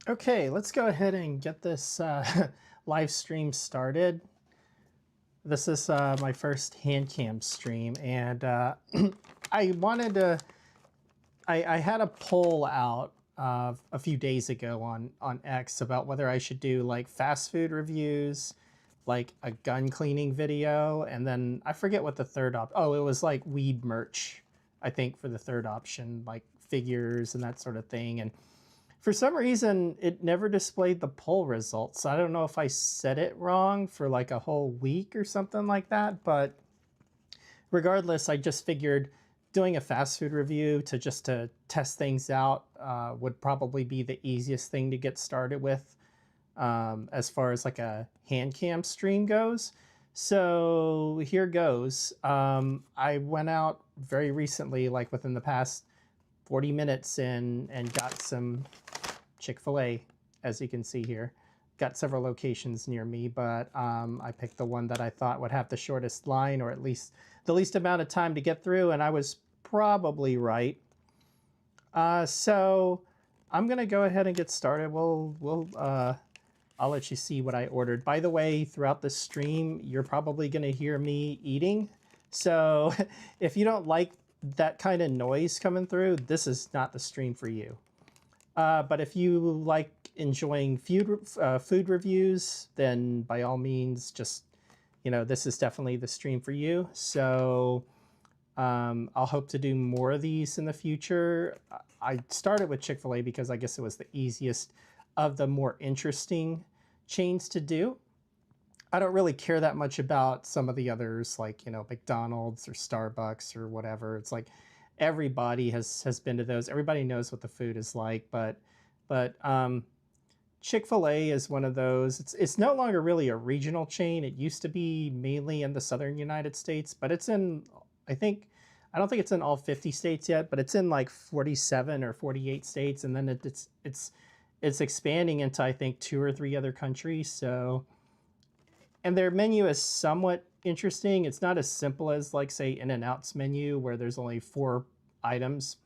Okay, let's go ahead and get this live stream started. This is my first hand cam stream, and I wanted to. I had a poll out a few days ago on X about whether I should do like fast food reviews, like a gun cleaning video, and then I forget what the third Oh, it was like weed merch, I think, for the third option, like figures and that sort of thing. And for some reason, it never displayed the poll results. I don't know if I said it wrong for like a whole week or something like that, but regardless, I just figured doing a fast food review to test things out would probably be the easiest thing to get started with as far as like a hand cam stream goes. So here goes. I went out very recently, like within the past 40 minutes, and got some Chick-Fil-A, as you can see here. Got several locations near me, but I picked the one that I thought would have the shortest line, or at least the least amount of time to get through, and I was probably right. So I'm gonna go ahead and get started. I'll let you see what I ordered. By the way, throughout the stream, you're probably gonna hear me eating. So if you don't like that kind of noise coming through, this is not the stream for you. But if you like enjoying food reviews, then by all means, just, this is definitely the stream for you. So I'll hope to do more of these in the future. I started with Chick-fil-A because I guess it was the easiest of the more interesting chains to do. I don't really care that much about some of the others, like, McDonald's or Starbucks or whatever. It's like everybody has been to those. Everybody knows what the food is like, but Chick-fil-A is one of those. It's no longer really a regional chain. It used to be mainly in the southern United States, but it's in, I don't think it's in all 50 states yet, but it's in like 47 or 48 states, and then it's expanding into, I think, 2 or 3 other countries. So, and their menu is somewhat interesting. It's not as simple as, like, say, In-N-Out's menu, where there's only 4 items,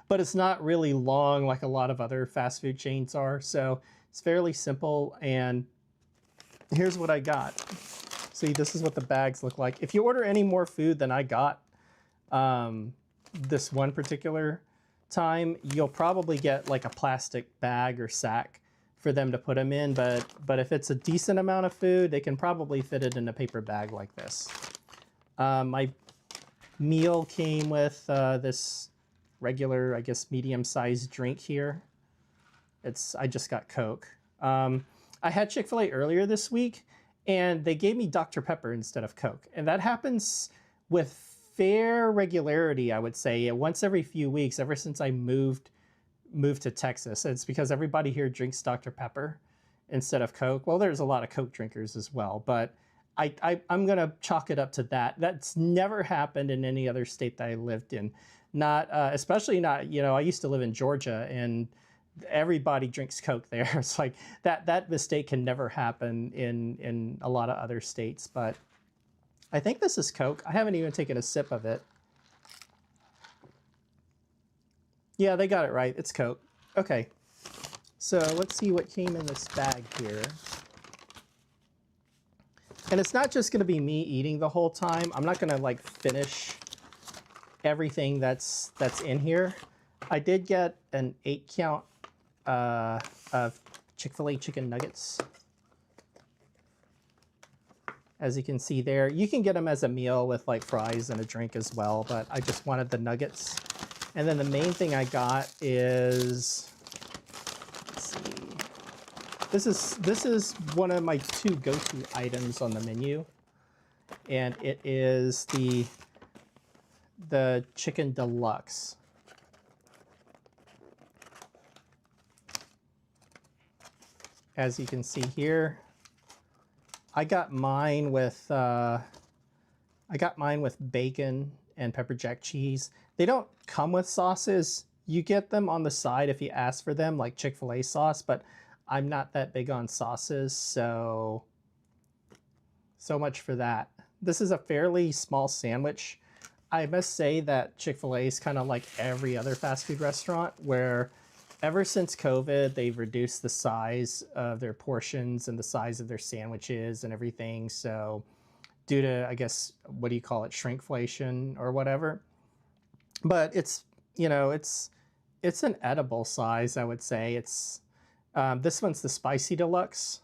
but it's not really long like a lot of other fast food chains are. So it's fairly simple. And here's what I got. See, this is what the bags look like. If you order any more food than I got this one particular time, you'll probably get like a plastic bag or sack for them to put them in. But if it's a decent amount of food, they can probably fit it in a paper bag like this. My meal came with this regular, I guess, medium-sized drink here. I just got Coke. I had Chick-fil-A earlier this week, and they gave me Dr. Pepper instead of Coke. And that happens with fair regularity, I would say, once every few weeks, ever since I moved to Texas. It's because everybody here drinks Dr. Pepper instead of Coke. Well, there's a lot of Coke drinkers as well, but I'm going to chalk it up to that. That's never happened in any other state that I lived in. Not, especially not, I used to live in Georgia, and everybody drinks Coke there. It's like that mistake can never happen in a lot of other states, but I think this is Coke. I haven't even taken a sip of it. Yeah, they got it right. It's Coke. Okay. So let's see what came in this bag here. And it's not just going to be me eating the whole time. I'm not going to like finish everything that's in here. I did get an 8-count of Chick-fil-A chicken nuggets. As you can see there, you can get them as a meal with like fries and a drink as well, but I just wanted the nuggets. And then the main thing I got is, let's see, this is one of my 2 go-to items on the menu, and it is the chicken deluxe. As you can see here, I got mine with bacon and pepper jack cheese. They don't come with sauces. You get them on the side if you ask for them, like Chick-fil-A sauce, but I'm not that big on sauces, so much for that. This is a fairly small sandwich. I must say that Chick-fil-A is kind of like every other fast food restaurant, where ever since COVID, they've reduced the size of their portions and the size of their sandwiches and everything. So due to, I guess, what do you call it, shrinkflation or whatever. But it's, you know, it's an edible size, I would say. It's this one's the spicy deluxe.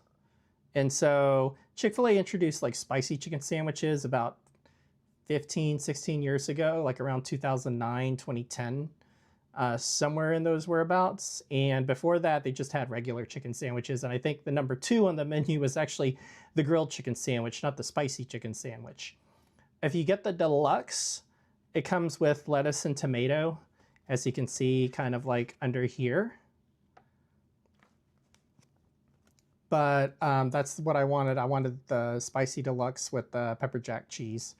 And so Chick-fil-A introduced like spicy chicken sandwiches about 15, 16 years ago, like around 2009, 2010, somewhere in those whereabouts. And before that, they just had regular chicken sandwiches. And I think the number 2 on the menu was actually the grilled chicken sandwich, not the spicy chicken sandwich. If you get the deluxe, it comes with lettuce and tomato, as you can see kind of like under here. But that's what I wanted. I wanted the spicy deluxe with the pepper jack cheese.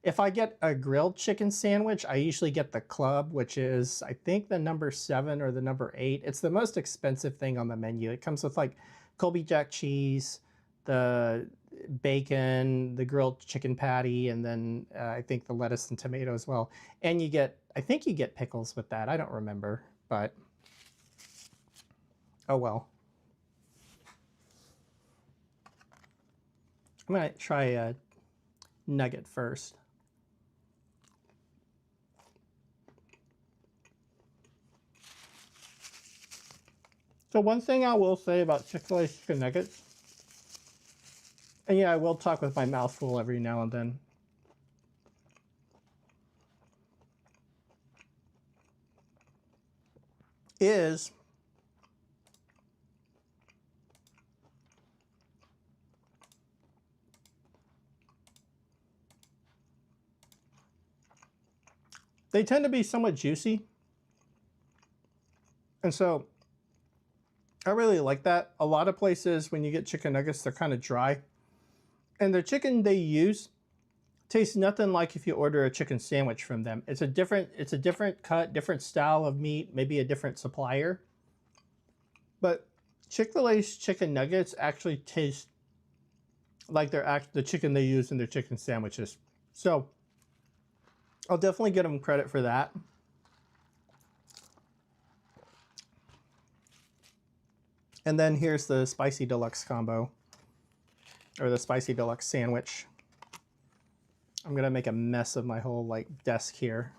If I get a grilled chicken sandwich, I usually get the club, which is, I think, the number 7 or the number 8. It's the most expensive thing on the menu. It comes with like Colby Jack cheese, the bacon, the grilled chicken patty, and then I think the lettuce and tomato as well. And you get, I think you get pickles with that. I don't remember, but oh well. I'm gonna try a nugget first. So one thing I will say about Chick-fil-A chicken nuggets, and yeah, I will talk with my mouth full every now and then. Is they tend to be somewhat juicy. And so I really like that. A lot of places when you get chicken nuggets, they're kind of dry. And the chicken they use tastes nothing like if you order a chicken sandwich from them. It's a different cut, different style of meat, maybe a different supplier. But Chick-fil-A's chicken nuggets actually taste like the chicken they use in their chicken sandwiches. So I'll definitely give them credit for that. And then here's the spicy deluxe combo, or the spicy deluxe sandwich. I'm gonna make a mess of my whole like desk here.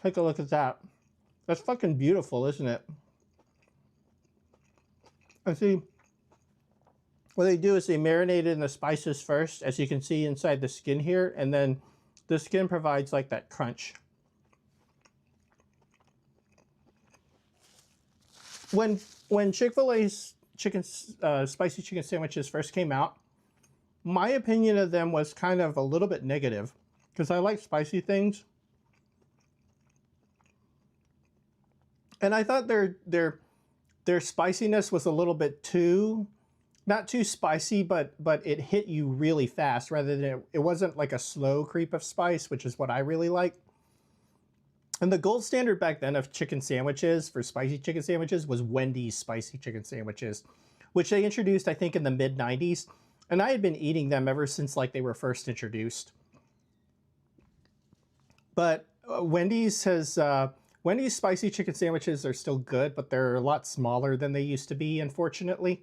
Take a look at that. That's fucking beautiful, isn't it? And see, what they do is they marinate it in the spices first, as you can see inside the skin here, and then the skin provides like that crunch. When Chick-fil-A's spicy chicken sandwiches first came out, my opinion of them was kind of a little bit negative because I like spicy things. And I thought their spiciness was a little bit not too spicy, but it hit you really fast rather than it wasn't like a slow creep of spice, which is what I really like. And the gold standard back then of chicken sandwiches for spicy chicken sandwiches was Wendy's spicy chicken sandwiches, which they introduced, I think, in the mid 90s. And I had been eating them ever since like they were first introduced. But Wendy's spicy chicken sandwiches are still good, but they're a lot smaller than they used to be, unfortunately,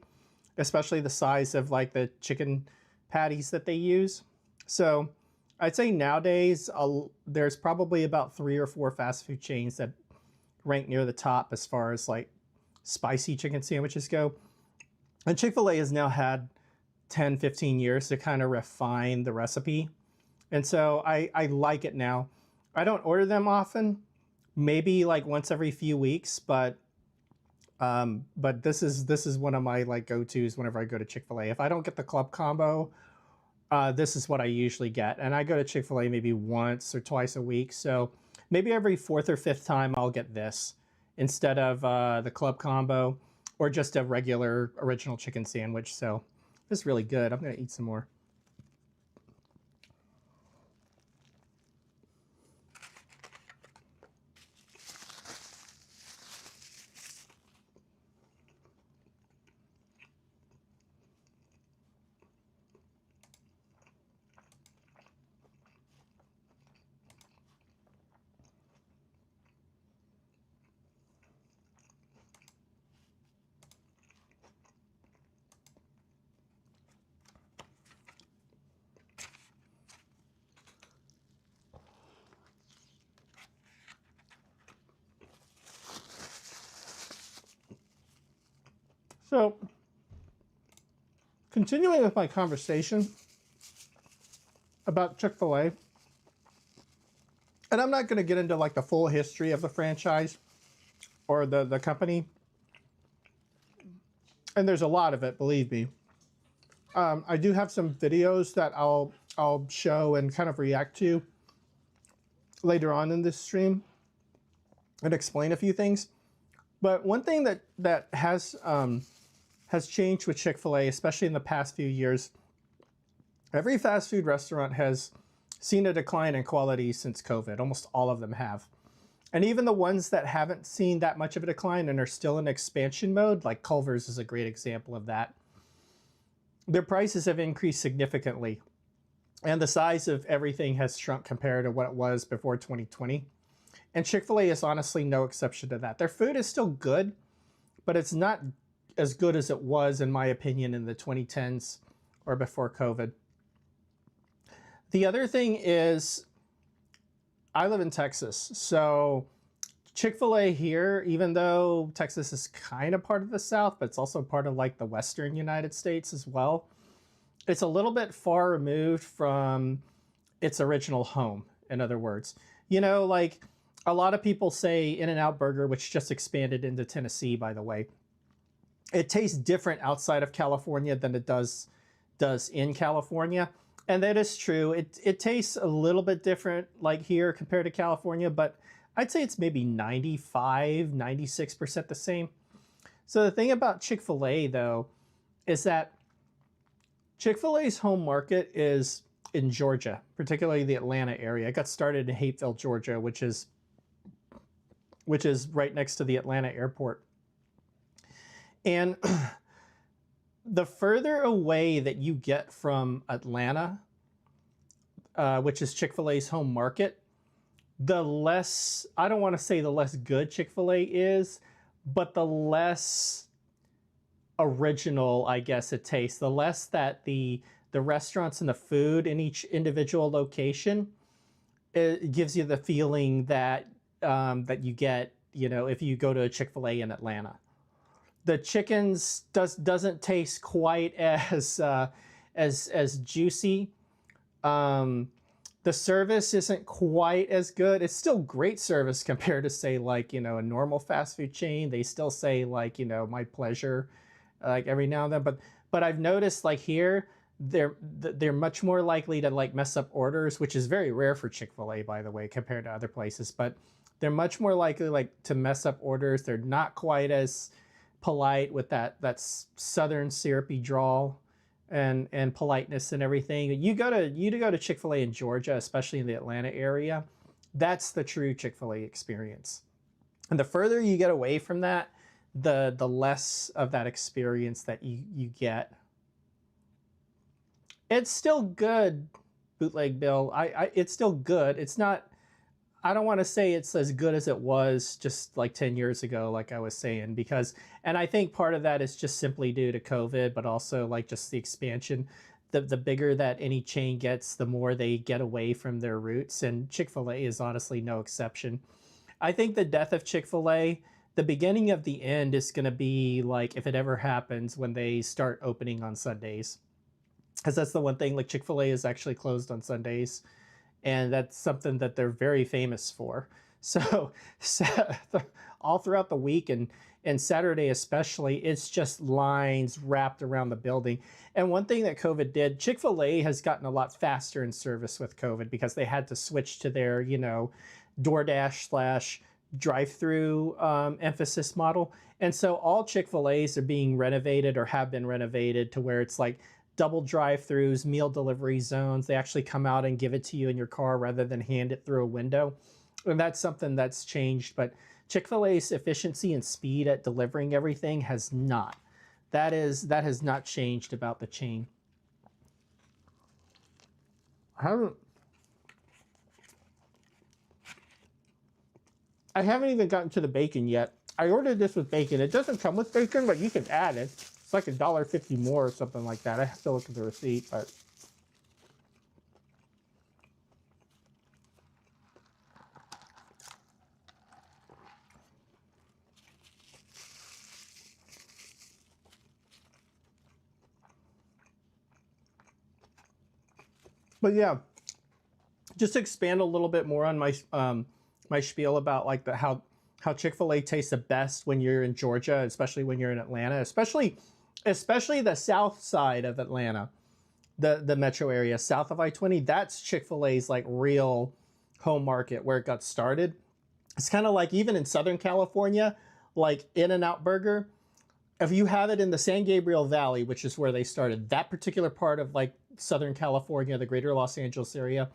especially the size of like the chicken patties that they use. So I'd say nowadays there's probably about 3 or 4 fast food chains that rank near the top as far as like spicy chicken sandwiches go. And Chick-fil-A has now had 10, 15 years to kind of refine the recipe. And so I like it now. I don't order them often, maybe like once every few weeks, but this is one of my like go-tos whenever I go to Chick-fil-A. If I don't get the club combo, this is what I usually get. And I go to Chick-fil-A maybe once or twice a week. So maybe every 4th or 5th time I'll get this instead of the club combo or just a regular original chicken sandwich. So this is really good. I'm gonna eat some more. So, continuing with my conversation about Chick-fil-A, and I'm not going to get into like the full history of the franchise or the company, and there's a lot of it, believe me. I do have some videos that I'll show and kind of react to later on in this stream and explain a few things. But one thing that has changed with Chick-fil-A, especially in the past few years, every fast food restaurant has seen a decline in quality since COVID. Almost all of them have. And even the ones that haven't seen that much of a decline and are still in expansion mode, like Culver's is a great example of that, their prices have increased significantly. And the size of everything has shrunk compared to what it was before 2020. And Chick-fil-A is honestly no exception to that. Their food is still good, but it's not as good as it was, in my opinion, in the 2010s or before COVID. The other thing is, I live in Texas, so Chick-fil-A here, even though Texas is kind of part of the South, but it's also part of like the Western United States as well, it's a little bit far removed from its original home, in other words. You know, like a lot of people say In-N-Out Burger, which just expanded into Tennessee, by the way, it tastes different outside of California than it does in California. And that is true. It tastes a little bit different like here compared to California, but I'd say it's maybe 95, 96% the same. So the thing about Chick-fil-A though, is that Chick-fil-A's home market is in Georgia, particularly the Atlanta area. It got started in Hapeville, Georgia, which is right next to the Atlanta airport. And the further away that you get from Atlanta, which is Chick-fil-A's home market, the less, I don't want to say the less good Chick-fil-A is, but the less original, I guess, it tastes. The less that the restaurants and the food in each individual location, it gives you the feeling that that you get, you know, if you go to a Chick-fil-A in Atlanta. The chickens doesn't taste quite as juicy. The service isn't quite as good. It's still great service compared to, say, like, you know, a normal fast food chain. They still say, like, you know, my pleasure, like every now and then. But I've noticed, like here, they're much more likely to like mess up orders, which is very rare for Chick-fil-A, by the way, compared to other places. But they're much more likely like to mess up orders. They're not quite as polite with that southern syrupy drawl and politeness and everything. You go to Chick-fil-A in Georgia, especially in the Atlanta area, that's the true Chick-fil-A experience. And the further you get away from that, the less of that experience that you get. It's still good, Bootleg Bill. It's still good. It's not, I don't want to say it's as good as it was just like 10 years ago, like I was saying, because, and I think part of that is just simply due to COVID, but also like just the expansion. The bigger that any chain gets, the more they get away from their roots, and Chick-fil-A is honestly no exception. I think the death of Chick-fil-A, the beginning of the end is going to be like, if it ever happens, when they start opening on Sundays. Because that's the one thing, like Chick-fil-A is actually closed on Sundays. And that's something that they're very famous for. So all throughout the week and Saturday especially, it's just lines wrapped around the building. And one thing that COVID did, Chick-fil-A has gotten a lot faster in service with COVID because they had to switch to their, you know, DoorDash / drive-through emphasis model. And so all Chick-fil-A's are being renovated or have been renovated to where it's like double drive-throughs, meal delivery zones. They actually come out and give it to you in your car rather than hand it through a window. And that's something that's changed. But Chick-fil-A's efficiency and speed at delivering everything has not. That has not changed about the chain. I haven't even gotten to the bacon yet. I ordered this with bacon. It doesn't come with bacon, but you can add it. It's like $1.50 more or something like that. I have to look at the receipt, but But yeah, just to expand a little bit more on my spiel about like how Chick-fil-A tastes the best when you're in Georgia, especially when you're in Atlanta, especially the south side of Atlanta, the metro area south of I-20. That's Chick-fil-A's like real home market where it got started. It's kind of like even in Southern California, like In-N-Out Burger. If you have it in the San Gabriel Valley, which is where they started, that particular part of like Southern California, the greater Los Angeles area,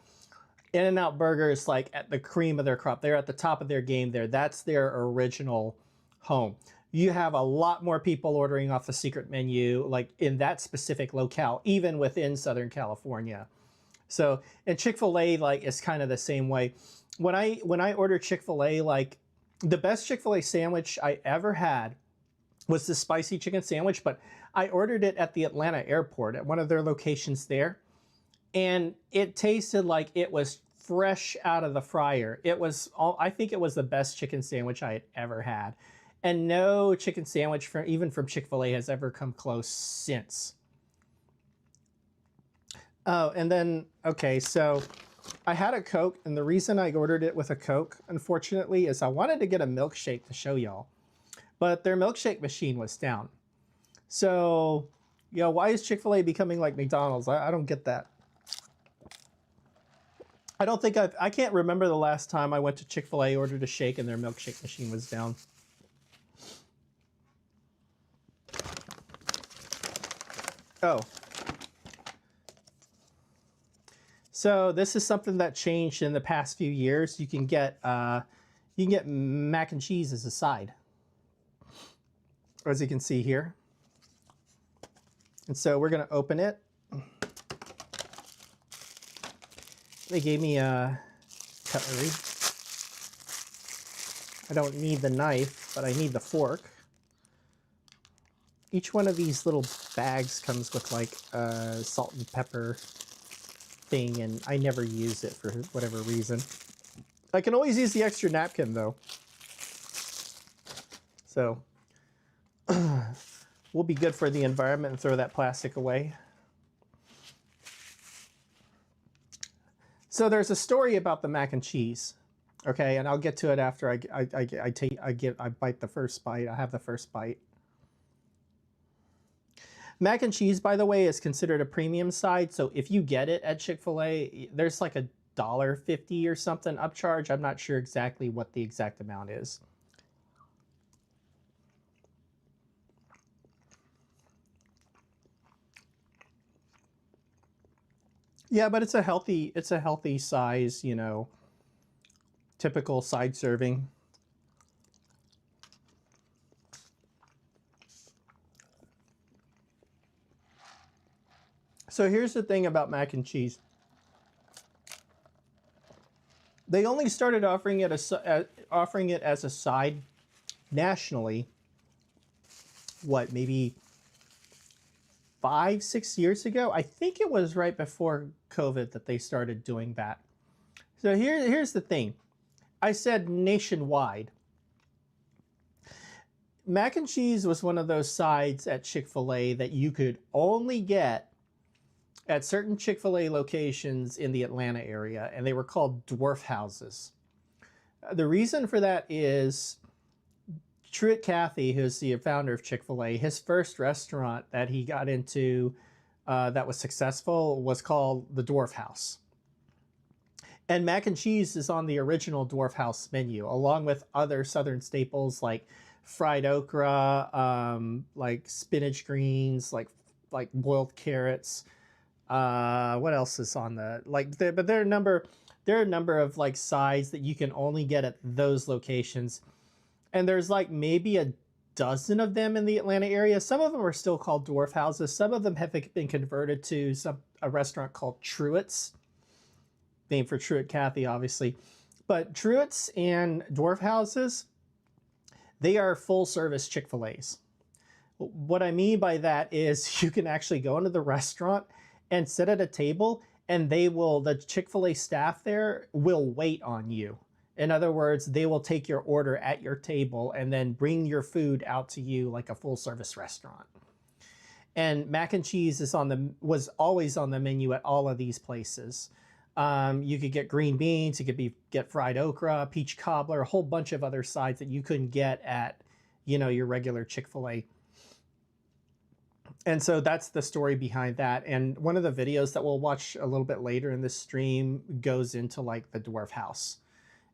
In-N-Out Burger is like at the cream of their crop. They're at the top of their game there. That's their original home. You have a lot more people ordering off the secret menu, like in that specific locale, even within Southern California. So, and Chick-fil-A, like, is kind of the same way. When I order Chick-fil-A, like, the best Chick-fil-A sandwich I ever had was the spicy chicken sandwich, but I ordered it at the Atlanta airport at one of their locations there. And it tasted like it was fresh out of the fryer. I think it was the best chicken sandwich I had ever had. And no chicken sandwich even from Chick-fil-A has ever come close since. Oh, and then, okay, so I had a Coke, and the reason I ordered it with a Coke, unfortunately, is I wanted to get a milkshake to show y'all. But their milkshake machine was down. So, why is Chick-fil-A becoming like McDonald's? I don't get that. I can't remember the last time I went to Chick-fil-A, ordered a shake, and their milkshake machine was down. Oh. So this is something that changed in the past few years. You can get mac and cheese as a side, as you can see here. And so we're going to open it. They gave me a cutlery. I don't need the knife, but I need the fork. Each one of these little bags comes with like a salt and pepper thing, and I never use it for whatever reason. I can always use the extra napkin though. So we'll be good for the environment and throw that plastic away. So there's a story about the mac and cheese, okay, and I'll get to it after I bite the first bite. I have the first bite. Mac and cheese, by the way, is considered a premium side. So if you get it at Chick-fil-A, there's like a $1.50 or something upcharge. I'm not sure exactly what the exact amount is. Yeah, but it's a healthy size, typical side serving. So here's the thing about mac and cheese. They only started offering it as a side nationally, what, maybe 5-6 years ago? I think it was right before COVID that they started doing that. So here's the thing. I said nationwide. Mac and cheese was one of those sides at Chick-fil-A that you could only get at certain Chick-fil-A locations in the Atlanta area, and they were called dwarf houses. The reason for that is Truett Cathy, who's the founder of Chick-fil-A, his first restaurant that he got into that was successful was called the Dwarf House. And mac and cheese is on the original Dwarf House menu, along with other Southern staples like fried okra, like spinach greens, like boiled carrots. What else is on but there are a number of like sides that you can only get at those locations. And there's like maybe a dozen of them in the Atlanta area. Some of them are still called dwarf houses. Some of them have been converted to a restaurant called Truett's, named for Truett Cathy, obviously. But Truett's and dwarf houses, they are full service Chick-fil-A's. What I mean by that is you can actually go into the restaurant and sit at a table, and the Chick-fil-A staff there will wait on you. In other words, they will take your order at your table and then bring your food out to you like a full service restaurant. And mac and cheese was always on the menu at all of these places. You could get green beans, you could get fried okra, peach cobbler, a whole bunch of other sides that you couldn't get at, your regular Chick-fil-A. And so that's the story behind that. And one of the videos that we'll watch a little bit later in this stream goes into like the Dwarf House,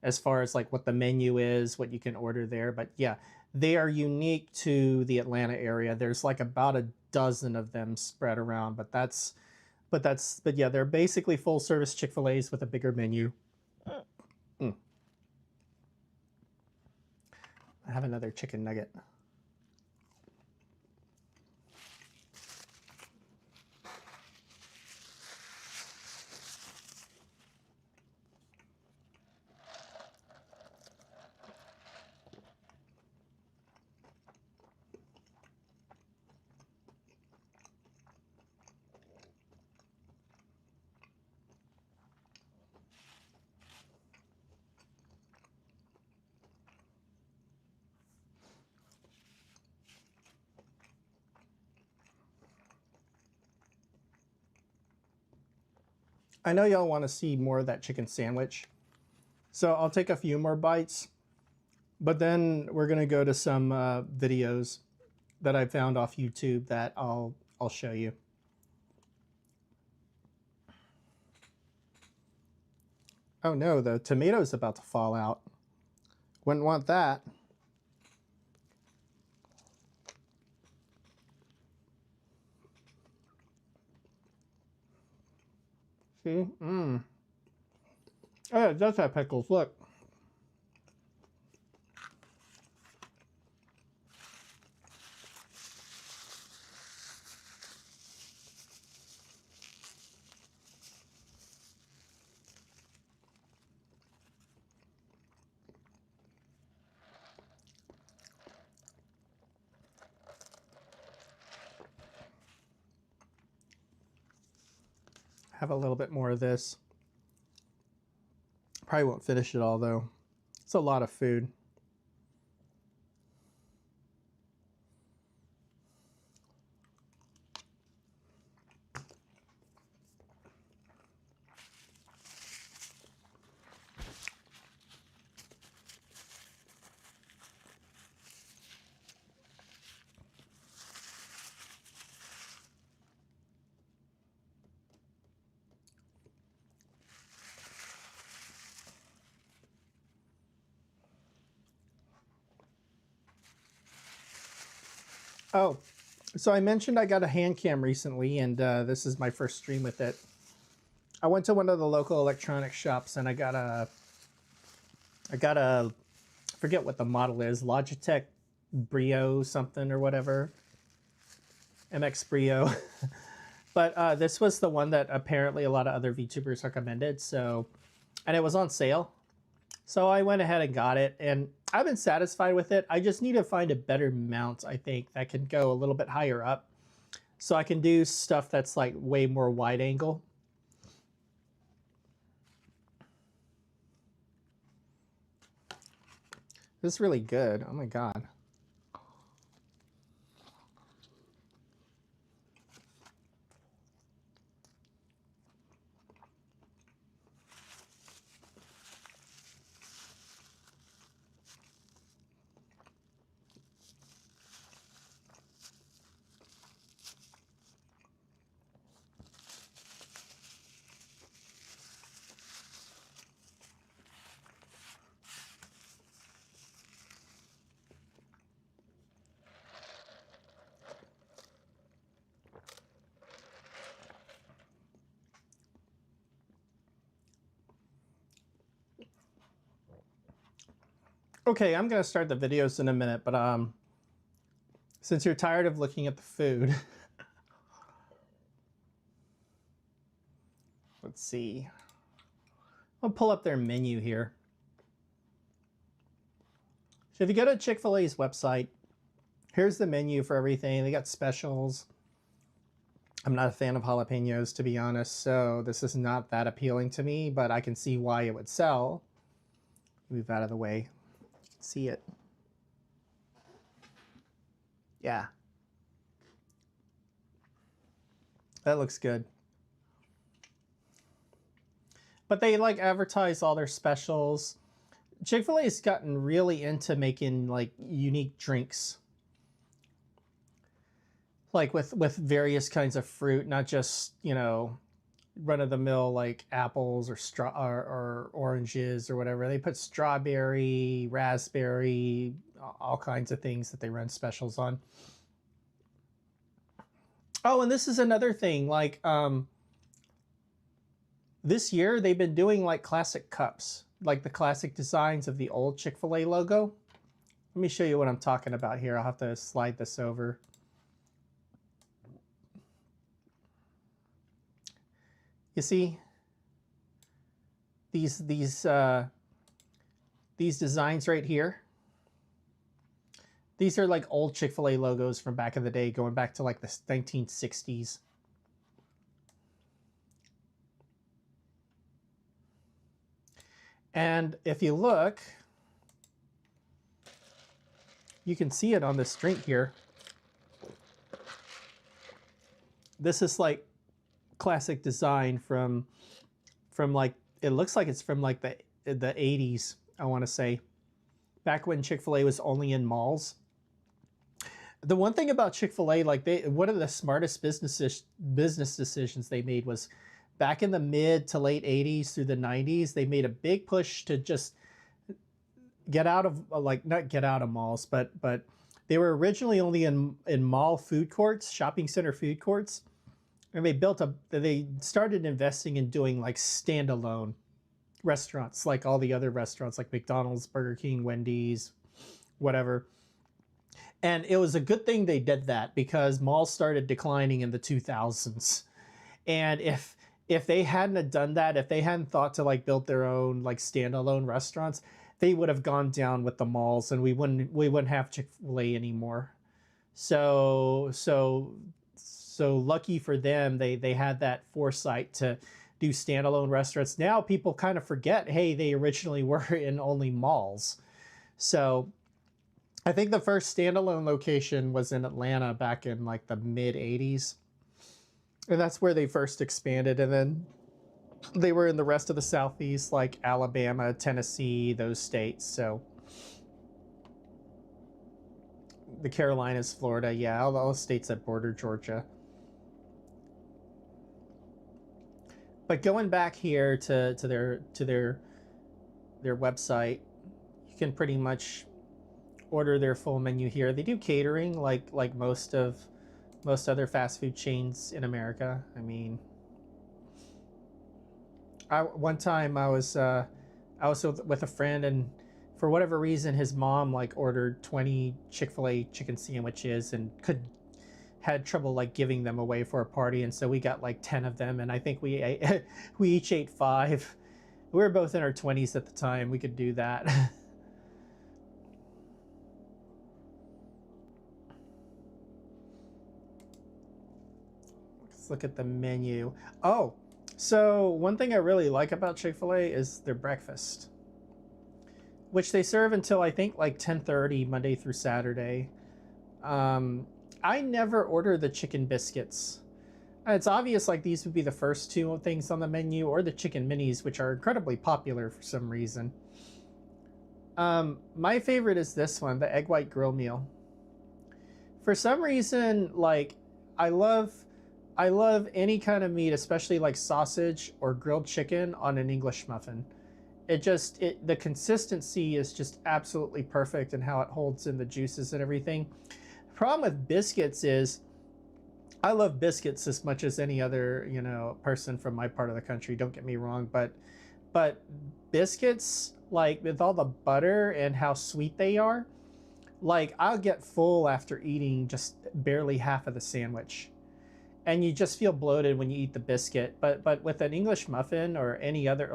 as far as like what the menu is, what you can order there. But yeah, they are unique to the Atlanta area. There's like about a dozen of them spread around, but yeah, they're basically full service Chick-fil-A's with a bigger menu. Mm. I have another chicken nugget. I know y'all want to see more of that chicken sandwich, so I'll take a few more bites, but then we're gonna go to some videos that I found off YouTube that I'll show you. Oh no, the tomato's about to fall out. Wouldn't want that. See? Oh, it does have pickles, look. Have a little bit more of this. Probably won't finish it all though. It's a lot of food. Oh, so I mentioned I got a hand cam recently, and this is my first stream with it. I went to one of the local electronics shops, and I got a, I forget what the model is, Logitech Brio something or whatever, MX Brio. But this was the one that apparently a lot of other VTubers recommended. So, and it was on sale. So I went ahead and got it, and I've been satisfied with it. I just need to find a better mount, I think, that can go a little bit higher up, so I can do stuff that's like way more wide angle. This is really good. Oh my God. Okay, I'm gonna start the videos in a minute, but since you're tired of looking at the food, let's see. I'll pull up their menu here. So if you go to Chick-fil-A's website, here's the menu for everything. They got specials. I'm not a fan of jalapenos, to be honest, so this is not that appealing to me, but I can see why it would sell. Move out of the way. See it. Yeah. That looks good. But they like advertise all their specials. Chick-fil-A's gotten really into making like unique drinks. Like with various kinds of fruit, not just, you know, run of the mill like apples or or oranges or whatever. They put strawberry, raspberry, all kinds of things that they run specials on. Oh, and this is another thing. Like this year they've been doing like classic cups, like the classic designs of the old Chick-fil-A logo. Let me show you what I'm talking about here. I'll have to slide this over. You see these designs right here? These are like old Chick-fil-A logos from back in the day, going back to like the 1960s. And if you look, you can see it on this drink here. This is like classic design from like, it looks like it's from like the 80s, I want to say, back when Chick-fil-A was only in malls. The one thing about Chick-fil-A, like one of the smartest business decisions they made was back in the mid to late 80s through the 90s, they made a big push to just get out of, like, not get out of malls, but they were originally only in mall food courts, shopping center food courts. And they started investing in doing like standalone restaurants, like all the other restaurants, like McDonald's, Burger King, Wendy's, whatever. And it was a good thing they did that, because malls started declining in the 2000s. And if they hadn't have done that, if they hadn't thought to like build their own like standalone restaurants, they would have gone down with the malls, and we wouldn't have Chick-fil-A anymore. So lucky for them, they had that foresight to do standalone restaurants. Now people kind of forget, hey, they originally were in only malls. So I think the first standalone location was in Atlanta back in like the mid 80s. And that's where they first expanded. And then they were in the rest of the Southeast, like Alabama, Tennessee, those states. So the Carolinas, Florida, yeah, all those states that border Georgia. But going back here to their website, you can pretty much order their full menu here. They do catering like most other fast food chains in America. I mean, one time I was with a friend, and for whatever reason his mom like ordered 20 Chick-fil-A chicken sandwiches and had trouble like giving them away for a party, and so we got like 10 of them, and I think we each ate 5. We were both in our 20s at the time. We could do that. Let's look at the menu. Oh, so one thing I really like about Chick-fil-A is their breakfast, which they serve until I think like 10:30 Monday through Saturday. I never order the chicken biscuits. It's obvious like these would be the first two things on the menu, or the chicken minis, which are incredibly popular for some reason. My favorite is this one, the egg white grill meal. For some reason, like I love any kind of meat, especially like sausage or grilled chicken on an English muffin. The consistency is just absolutely perfect, and how it holds in the juices and everything. Problem with biscuits is I love biscuits as much as any other, you know, person from my part of the country, don't get me wrong, but biscuits, like with all the butter and how sweet they are, like I'll get full after eating just barely half of the sandwich. And you just feel bloated when you eat the biscuit. But with an English muffin or any other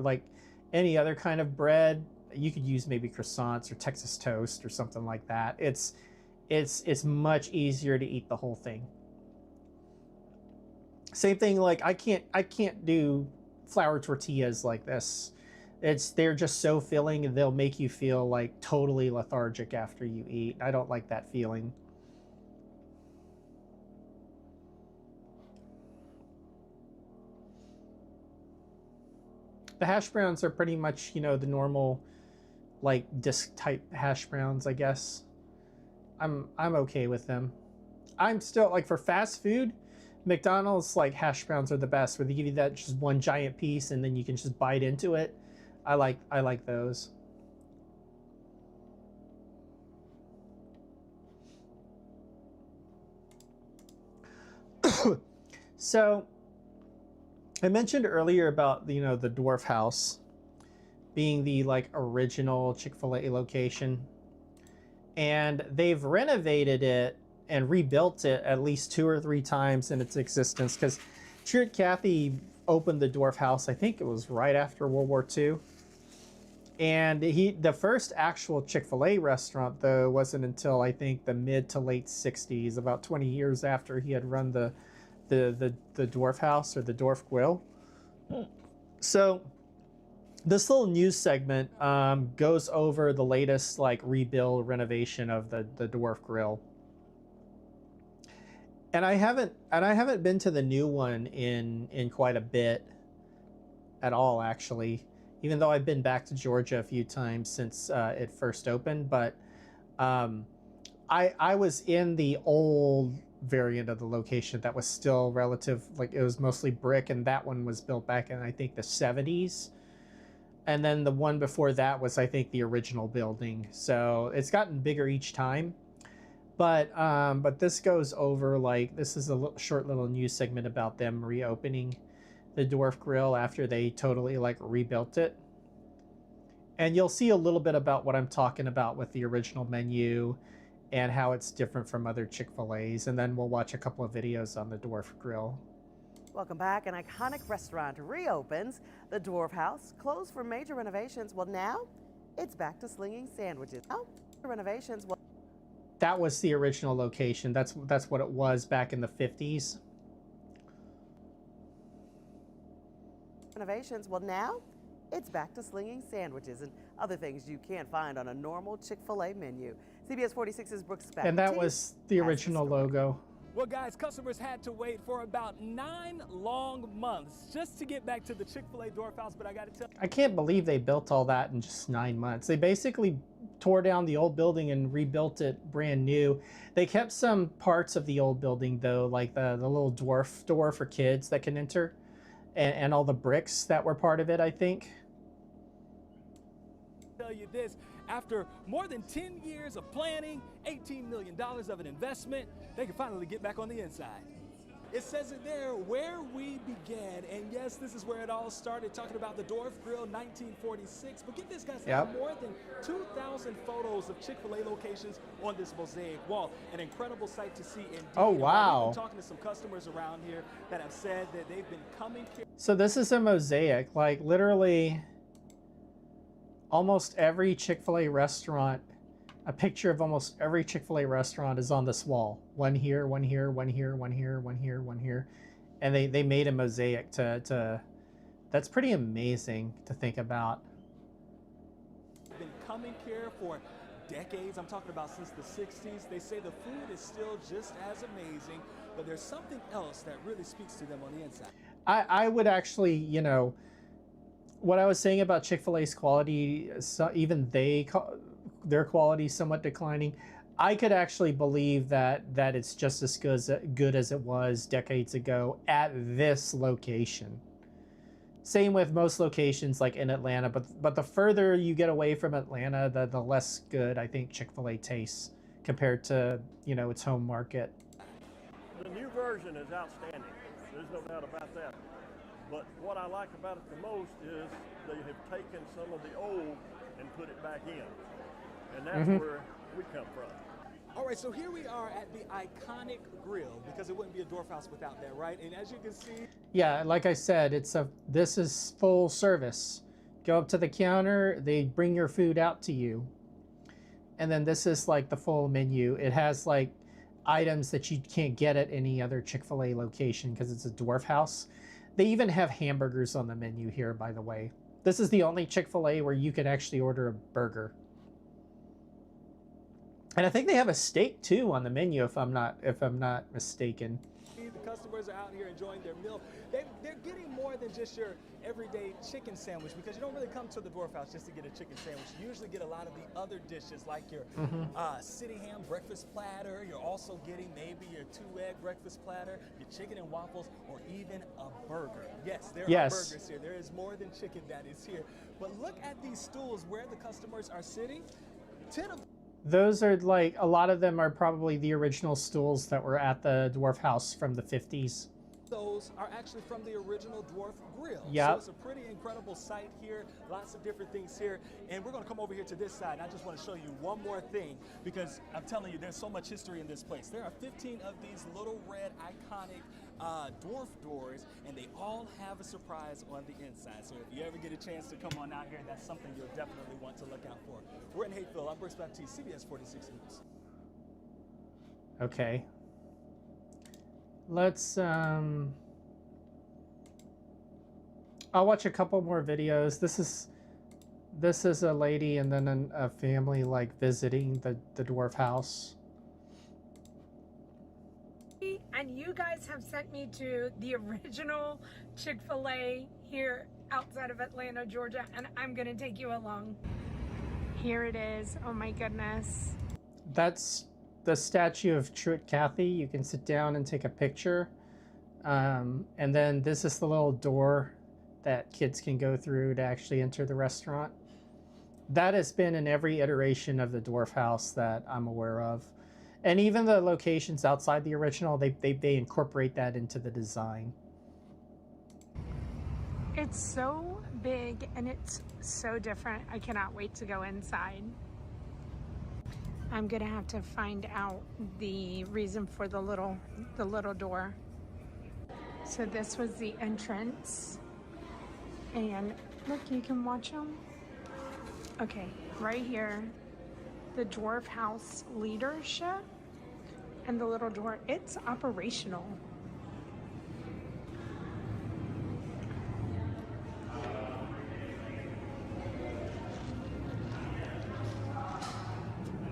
kind of bread, you could use maybe croissants or Texas toast or something like that. It's much easier to eat the whole thing. Same thing, like I can't do flour tortillas like this. They're just so filling, and they'll make you feel like totally lethargic after you eat. I don't like that feeling. The hash browns are pretty much, you know, the normal like disc type hash browns, I guess. I'm okay with them. I'm still like, for fast food, McDonald's like hash browns are the best, where they give you that just one giant piece and then you can just bite into it. I like those. So I mentioned earlier about, you know, the Dwarf House being the like original Chick-fil-A location, and they've renovated it and rebuilt it at least 2 or 3 times in its existence, because Kathy opened the Dwarf House, I think it was right after World War II. And the first actual Chick-fil-A restaurant, though, wasn't until I think the mid to late 60s, about 20 years after he had run the Dwarf House, or the Dwarf Grill. So this little news segment goes over the latest like rebuild renovation of the Dwarf Grill. And I haven't been to the new one in quite a bit at all, actually, even though I've been back to Georgia a few times since it first opened. But I was in the old variant of the location that was still relative, like it was mostly brick, and that one was built back in I think the 70s. And then the one before that was, I think, the original building. So it's gotten bigger each time. But this goes over, like, this is a short little news segment about them reopening the Dwarf Grill after they totally like rebuilt it. And you'll see a little bit about what I'm talking about with the original menu and how it's different from other Chick-fil-A's. And then we'll watch a couple of videos on the Dwarf Grill. Welcome back. An iconic restaurant reopens. The Dwarf House, closed for major renovations. Well, now it's back to slinging sandwiches. Oh, renovations. Well, that was the original location. That's what it was back in the 50s. Renovations. Well, now it's back to slinging sandwiches and other things you can't find on a normal Chick-fil-A menu. CBS 46's Brooks Beck. And that was the original logo. Well, guys, customers had to wait for about 9 long months just to get back to the Chick-fil-A Dwarf House, but I got to tell you, I can't believe they built all that in just 9 months. They basically tore down the old building and rebuilt it brand new. They kept some parts of the old building, though, like the little dwarf door for kids that can enter, and all the bricks that were part of it, I think. tell you this, after more than 10 years of planning, $18 million of an investment, they can finally get back on the inside. It says it there, where we began, and yes, this is where it all started, talking about the Dwarf Grill, 1946. But get this, guys, there are more than 2,000 photos of Chick-fil-A locations on this mosaic wall. An incredible sight to see indeed. Oh, wow. I've been talking to some customers around here that have said that they've been coming here. So this is a mosaic, like literally almost every Chick-fil-A restaurant, a picture of almost every Chick-fil-A restaurant is on this wall. One here, one here, one here, one here, one here, one here. And they made a mosaic to that's pretty amazing to think about. Been coming here for decades. I'm talking about since the 60s. They say the food is still just as amazing, but there's something else that really speaks to them on the inside. I would actually, you know, what I was saying about Chick-fil-A's quality, so even their quality somewhat declining, I could actually believe that it's just as good as it was decades ago at this location. Same with most locations like in Atlanta, but the further you get away from Atlanta, the less good I think Chick-fil-A tastes compared to, you know, its home market. The new version is outstanding. There's no doubt about that. But what I like about it the most is they have taken some of the old and put it back in. And that's where we come from. All right, so here we are at the iconic grill, because it wouldn't be a Dwarf House without that, right? And as you can see, yeah, like I said, this is full service. Go up to the counter, they bring your food out to you. And then this is like the full menu. It has like items that you can't get at any other Chick-fil-A location because it's a Dwarf House. They even have hamburgers on the menu here, by the way. This is the only Chick-fil-A where you can actually order a burger. And I think they have a steak too on the menu, if I'm not mistaken. the customers are out here enjoying their meal. They're getting more than just your everyday chicken sandwich, because you don't really come to the Dwarf House just to get a chicken sandwich. You usually get a lot of the other dishes, like your city ham breakfast platter. You're also getting maybe your 2-egg breakfast platter, your chicken and waffles, or even a burger. Yes, there are burgers here. There is more than chicken that is here. But look at these stools where the customers are sitting. 10 of Those are like, a lot of them are probably the original stools that were at the Dwarf House from the 50s. those are actually from the original Dwarf Grill. Yep. So it's a pretty incredible site here, lots of different things here. And we're gonna come over here to this side, and I just wanna show you one more thing, because I'm telling you, there's so much history in this place. There are 15 of these little red iconic dwarf doors, and they all have a surprise on the inside. So if you ever get a chance to come on out here, that's something you'll definitely want to look out for. We're in Hapeville. I'm Brooks Baptiste, CBS 46 News. Okay. Let's I'll watch a couple more videos. This is a lady and then a family like visiting the Dwarf House. And you guys have sent me to the original Chick-Fil-A here outside of Atlanta, Georgia, and I'm gonna take you along. Here it is. Oh my goodness. That's the statue of Truett Cathy. You can sit down and take a picture. And then this is the little door that kids can go through to actually enter the restaurant. That has been in every iteration of the Dwarf House that I'm aware of. And even the locations outside the original, they incorporate that into the design. It's so big and it's so different. I cannot wait to go inside. I'm gonna have to find out the reason for the little door. So this was the entrance, and look, you can watch them. Okay, right here, the Dwarf House leadership and the little door. It's operational.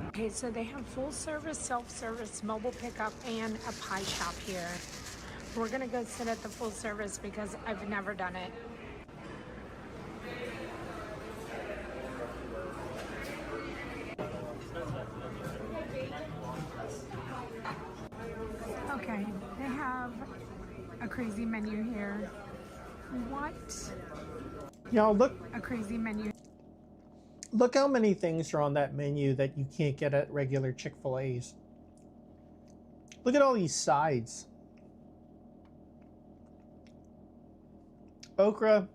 Okay, so they have full service, self-service, mobile pickup, and a pie shop here. We're gonna go sit at the full service because I've never done it. Okay, they have a crazy menu here. What? Look. A crazy menu. Look how many things are on that menu that you can't get at regular Chick-fil-A's. Look at all these sides. Okra,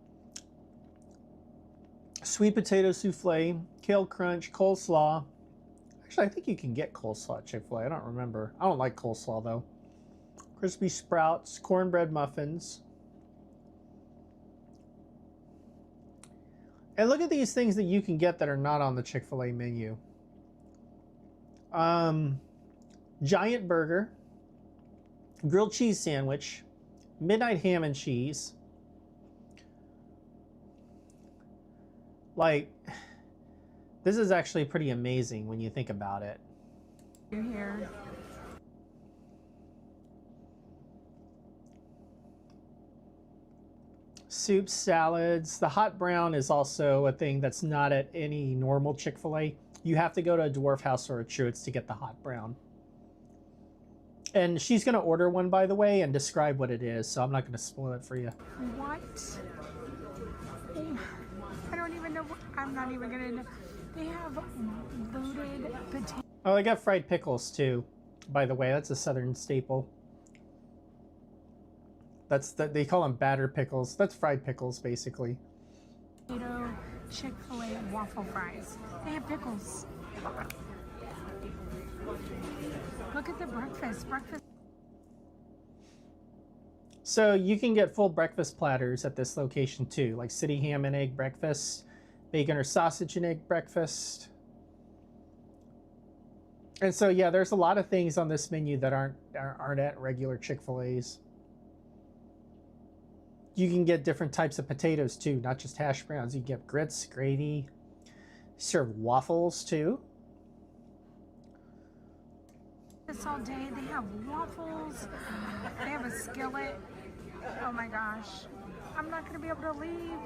sweet potato souffle, kale crunch, coleslaw. Actually, I think you can get coleslaw at Chick-fil-A. I don't remember. I don't like coleslaw though. Crispy sprouts, cornbread muffins. And look at these things that you can get that are not on the Chick-fil-A menu. Giant burger, grilled cheese sandwich, midnight ham and cheese. Like, this is actually pretty amazing when you think about it. Here. Soups, salads. The hot brown is also a thing that's not at any normal Chick-fil-A. You have to go to a Dwarf House or a Truett's to get the hot brown. And she's going to order one, by the way, and describe what it is, so I'm not going to spoil it for you. What? I don't even know. I'm not even going to know. They have loaded potatoes. Oh, they got fried pickles, too. By the way, that's a Southern staple. They call them batter pickles. That's fried pickles, basically. Potato Chick-fil-A waffle fries. They have pickles. Look at the breakfast. So you can get full breakfast platters at this location too, like city ham and egg breakfast, bacon or sausage and egg breakfast. And so yeah, there's a lot of things on this menu that aren't at regular Chick-fil-A's. You can get different types of potatoes too, not just hash browns. You can get grits, gravy. Serve waffles too. This all day. They have waffles. They have a skillet. Oh my gosh. I'm not going to be able to leave.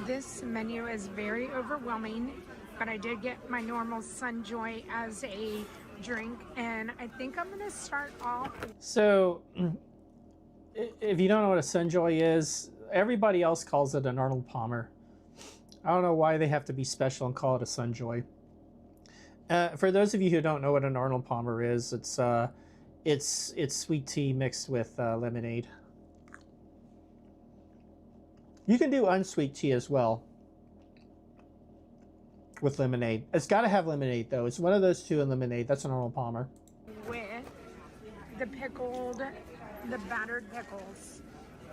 This menu is very overwhelming, but I did get my normal Sunjoy as a drink, and I think I'm going to start off. So, if you don't know what a Sunjoy is, everybody else calls it an Arnold Palmer. I don't know why they have to be special and call it a Sunjoy. For those of you who don't know what an Arnold Palmer is, it's sweet tea mixed with lemonade. You can do unsweet tea as well with lemonade. It's got to have lemonade though. It's one of those two and lemonade. That's an Arnold Palmer. With the battered pickles.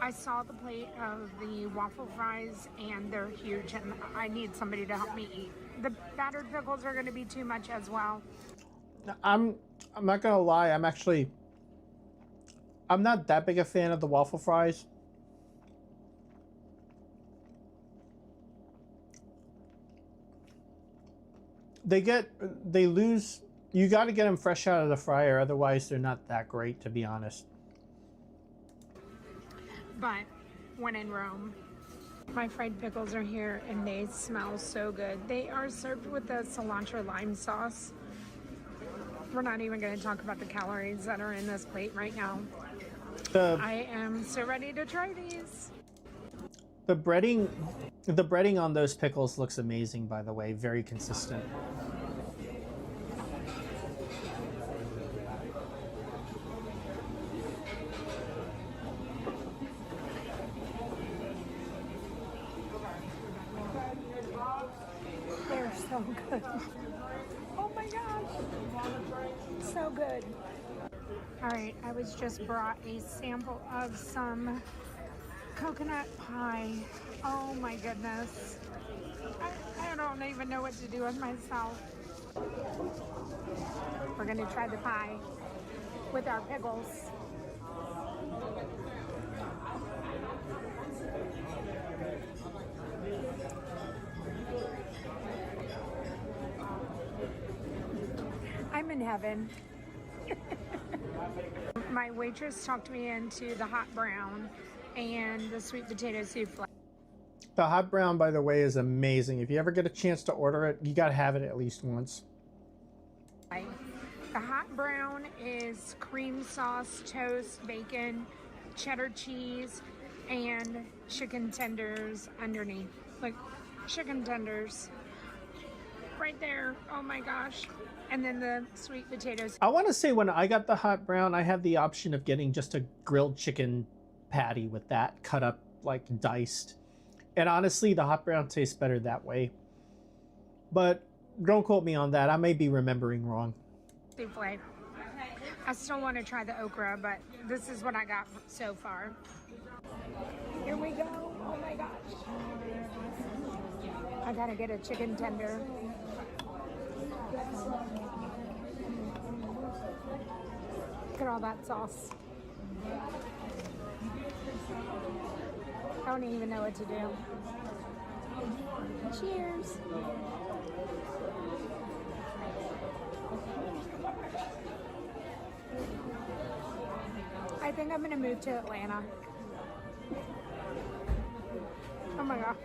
I saw the plate of the waffle fries and they're huge and I need somebody to help me eat. The battered pickles are going to be too much as well. I'm not going to lie. I'm not that big a fan of the waffle fries. They lose, you got to get them fresh out of the fryer, otherwise they're not that great, to be honest. But when in Rome, my fried pickles are here and they smell so good. They are served with the cilantro lime sauce. We're not even going to talk about the calories that are in this plate right now. I am so ready to try these. The breading on those pickles looks amazing, by the way. Very consistent. They're so good. Oh my gosh. So good. All right, I was just brought a sample of some coconut pie. Oh my goodness. I don't even know what to do with myself. We're gonna try the pie with our pickles. I'm in heaven. My waitress talked me into the hot brown and the sweet potato souffle. The hot brown, by the way, is amazing. If you ever get a chance to order it, you got to have it at least once. The hot brown is cream sauce, toast, bacon, cheddar cheese, and chicken tenders underneath. Like chicken tenders. Right there. Oh my gosh. And then the sweet potatoes. I want to say when I got the hot brown, I had the option of getting just a grilled chicken patty with that cut up, like diced. And honestly, the hot brown tastes better that way. But don't quote me on that. I may be remembering wrong. Souffle. I still want to try the okra, but this is what I got so far. Here we go. Oh my gosh. I gotta get a chicken tender. Look at all that sauce. I don't even know what to do. Cheers. I think I'm gonna move to Atlanta. Oh my gosh.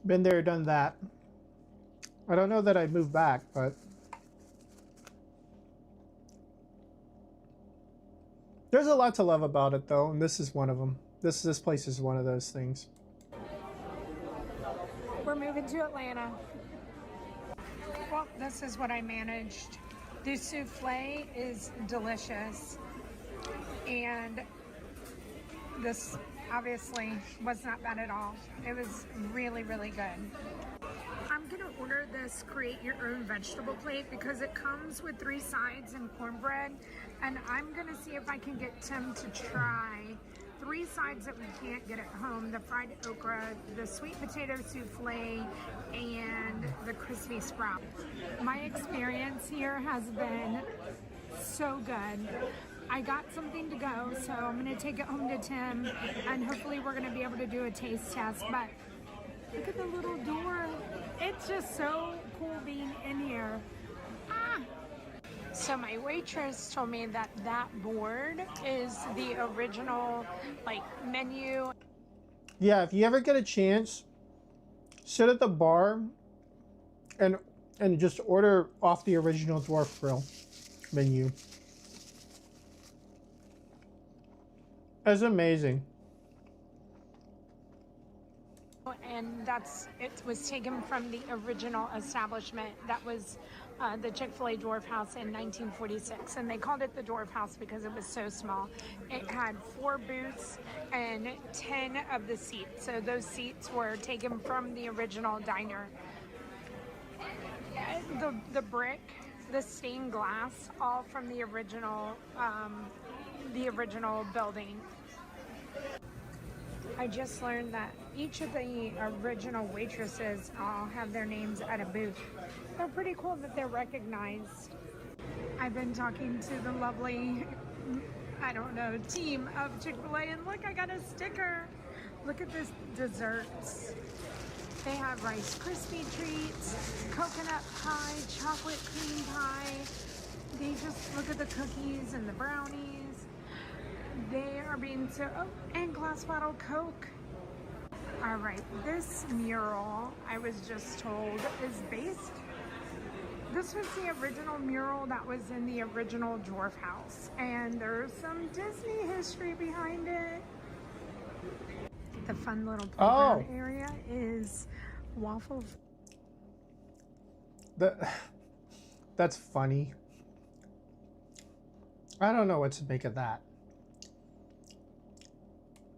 Been there, done that. I don't know that I'd move back, but there's a lot to love about it, though, and this is one of them. This place is one of those things. We're moving to Atlanta. Well, this is what I managed. The souffle is delicious, and this obviously was not bad at all. It was really, really good. I'm gonna order this create your own vegetable plate because it comes with 3 sides and cornbread, and I'm gonna see if I can get Tim to try 3 sides that we can't get at home: the fried okra, the sweet potato souffle, and the crispy sprout. My experience here has been so good. I got something to go, so I'm gonna take it home to Tim, and hopefully we're gonna be able to do a taste test. But look at the little door. It's just so cool being in here. Ah! So my waitress told me that that board is the original like menu. Yeah, if you ever get a chance, sit at the bar and just order off the original Dwarf Grill menu. It's amazing. And it was taken from the original establishment that was the Chick-Fil-A Dwarf House in 1946, and they called it the Dwarf House because it was so small. It had 4 booths and 10 of the seats, so those seats were taken from the original diner. The brick, the stained glass, all from the original building. I just learned that each of the original waitresses all have their names at a booth. They're pretty cool that they're recognized. I've been talking to the lovely, I don't know, team of Chick-fil-A, and look, I got a sticker. Look at this desserts. They have Rice Krispie treats, coconut pie, chocolate cream pie. They just look at the cookies and the brownies. They are being so, oh, and glass bottle Coke. All right, this mural, I was just told, is based. This was the original mural that was in the original Dwarf House, and there's some Disney history behind it. The fun little playground area is waffle. That's funny. I don't know what to make of that.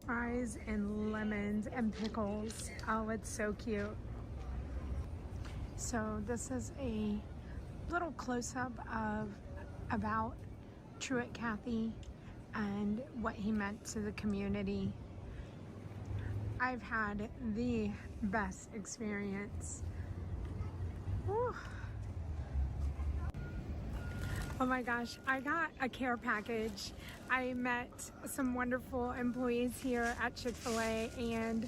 Fries and lemons and pickles. Oh, it's so cute. So this is a little close-up about Truett Cathy and what he meant to the community. I've had the best experience. Whew. Oh my gosh, I got a care package. I met some wonderful employees here at Chick-fil-A, and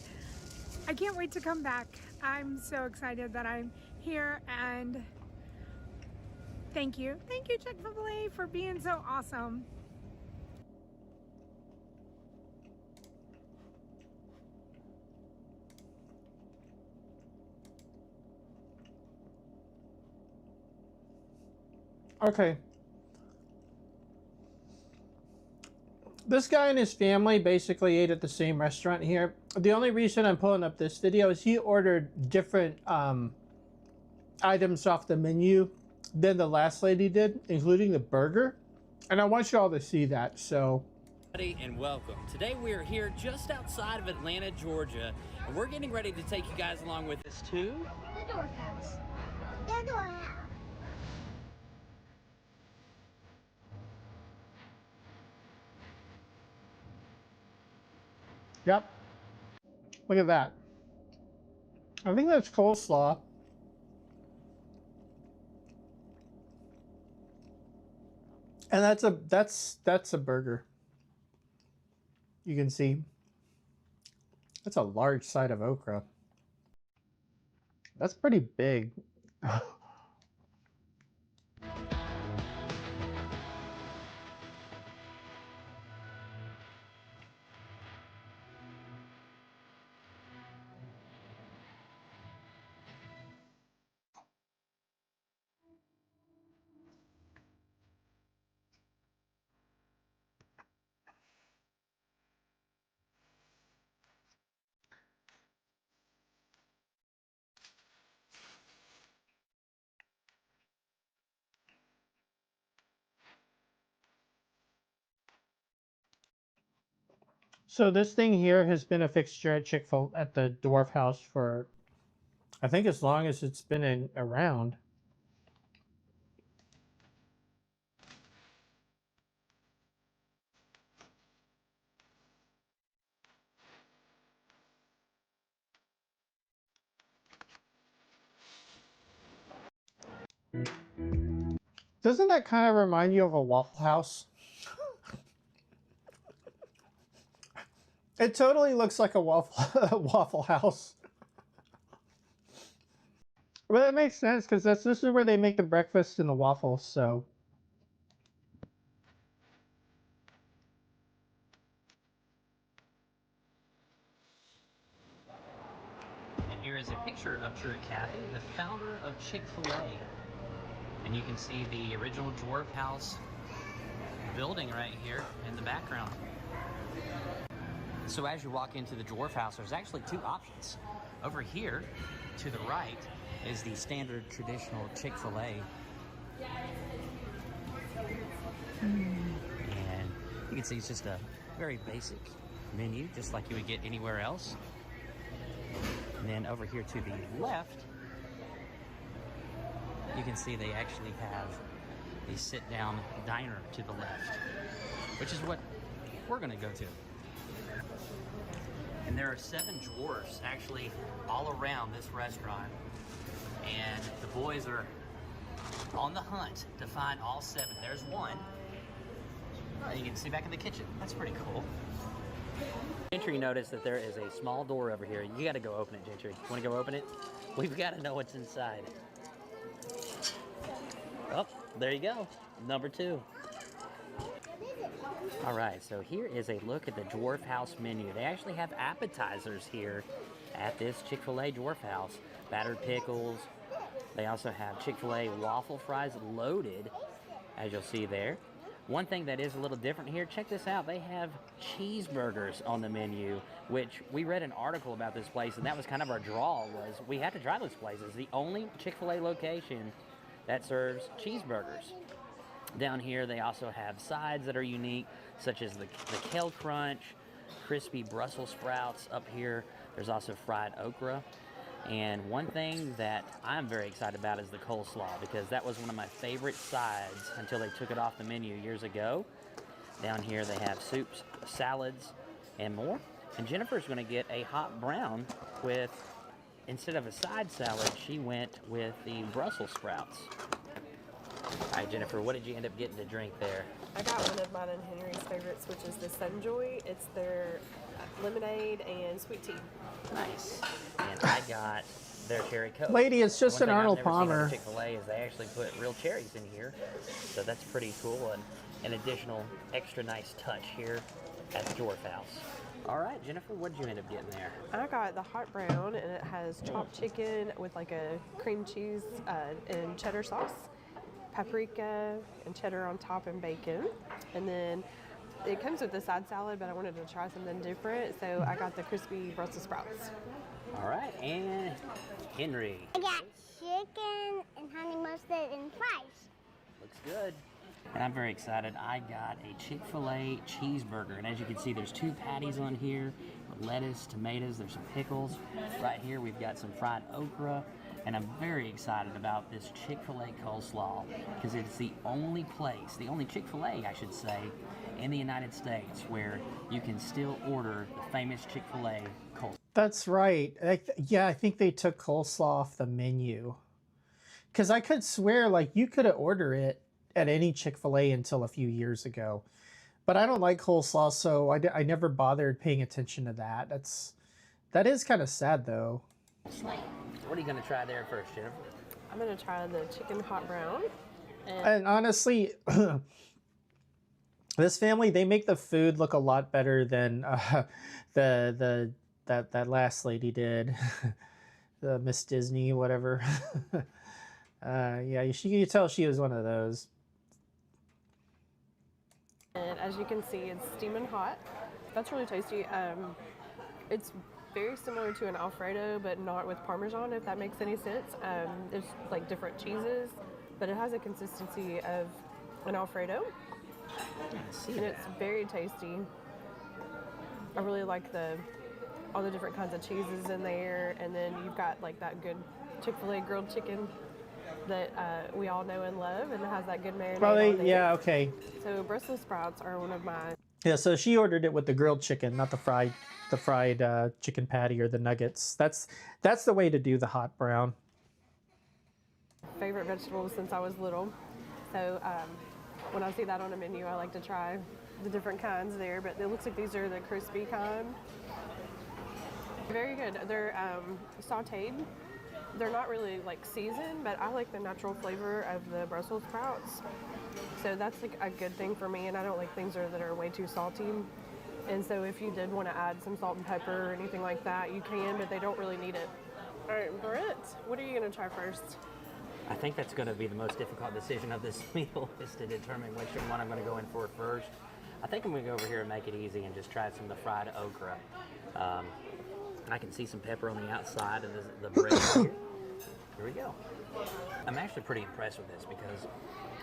I can't wait to come back. I'm so excited that I'm here, and thank you. Thank you, Chick-fil-A, for being so awesome. Okay. This guy and his family basically ate at the same restaurant here. The only reason I'm pulling up this video is he ordered different items off the menu than the last lady did, including the burger. And I want you all to see that, so. And welcome. Today we are here just outside of Atlanta, Georgia, and we're getting ready to take you guys along with us to the Dwarf House. The Dwarf House. Yep. Look at that. I think that's coleslaw. And that's a burger. You can see that's a large side of okra. That's pretty big. So this thing here has been a fixture at Chick-fil-A at the Dwarf House for, I think, as long as it's been around. Doesn't that kind of remind you of a Waffle House? It totally looks like a Waffle House. Well, it makes sense because this is where they make the breakfast and the waffles, so picture of Kathy, the founder of Chick-Fil-A. And you can see the original Dwarf House building right here in the background. So as you walk into the Dwarf House, there's actually two options. Over here, to the right, is the standard traditional Chick-fil-A. And you can see it's just a very basic menu, just like you would get anywhere else. And then over here to the left, you can see they actually have a sit-down diner to the left, which is what we're gonna go to. And there are 7 dwarfs actually all around this restaurant. And the boys are on the hunt to find all 7. There's one. And you can see back in the kitchen. That's pretty cool. Gentry noticed that there is a small door over here. You gotta go open it, Gentry. You wanna go open it? We've gotta know what's inside. Oh, there you go. Number 2. All right, so here is a look at the Dwarf House menu. They actually have appetizers here at this Chick-fil-A Dwarf House. Battered pickles. They also have Chick-fil-A waffle fries loaded, as you'll see there. One thing that is a little different here, check this out. They have cheeseburgers on the menu, which we read an article about this place, and that was kind of our draw, was we had to try this place. It's the only Chick-fil-A location that serves cheeseburgers. Down here, they also have sides that are unique, such as the kale crunch, crispy Brussels sprouts up here. There's also fried okra. And one thing that I'm very excited about is the coleslaw, because that was one of my favorite sides until they took it off the menu years ago. Down here, they have soups, salads, and more. And Jennifer's going to get a hot brown with, instead of a side salad, she went with the Brussels sprouts. All right, Jennifer, what did you end up getting to drink there? I got one of mine and Henry's favorites, which is the Sunjoy. It's their lemonade and sweet tea. Nice. And I got their cherry Coke. Lady, it's just One an thing I've Arnold never seen Palmer. at Chick-fil-A is they actually put real cherries in here. So that's pretty cool, and an additional extra nice touch here at the Dwarf House. All right, Jennifer, what did you end up getting there? I got the hot brown, and it has chopped chicken with like a cream cheese and cheddar sauce, paprika and cheddar on top, and bacon. And then it comes with a side salad, but I wanted to try something different, so I got the crispy Brussels sprouts. All right, and Henry. I got chicken and honey mustard and fries. Looks good. And I'm very excited. I got a Chick-fil-A cheeseburger. And as you can see, there's 2 patties on here with lettuce, tomatoes, there's some pickles. Right here, we've got some fried okra. And I'm very excited about this Chick-fil-A coleslaw because it's the only place, the only Chick-fil-A, I should say, in the United States where you can still order the famous Chick-fil-A coleslaw. That's right. Yeah, I think they took coleslaw off the menu. Because I could swear, like, you could order it at any Chick-fil-A until a few years ago. But I don't like coleslaw, so I never bothered paying attention to that. That is kind of sad, though. What are you going to try there first, Jennifer? I'm going to try the chicken hot brown. And honestly, this family, they make the food look a lot better than that last lady did. The Miss Disney, whatever. Yeah, you can tell she was one of those. And as you can see, it's steaming hot. That's really tasty. It's very similar to an Alfredo, but not with Parmesan, if that makes any sense. There's like different cheeses, but it has a consistency of an Alfredo. And it's very tasty. I really like all the different kinds of cheeses in there, and then you've got like that good Chick-fil-A grilled chicken that we all know and love, and it has that good marinade on there. Yeah, okay. So Brussels sprouts are one of my Yeah, so she ordered it with the grilled chicken, not the fried chicken patty or the nuggets. That's the way to do the hot brown. favorite vegetables since I was little. So when I see that on a menu, I like to try the different kinds there, but it looks like these are the crispy kind. Very good. They're sauteed. They're not really like seasoned, but I like the natural flavor of the Brussels sprouts. So that's like a good thing for me, and I don't like things that are way too salty. And so if you did want to add some salt and pepper or anything like that, you can, but they don't really need it. All right, Brent, what are you gonna try first? I think that's going to be the most difficult decision of this meal is to determine which one I'm going to go in for first. I think I'm going to go over here and make it easy and just try some of the fried okra. I can see some pepper on the outside of the bread here. Here we go. I'm actually pretty impressed with this because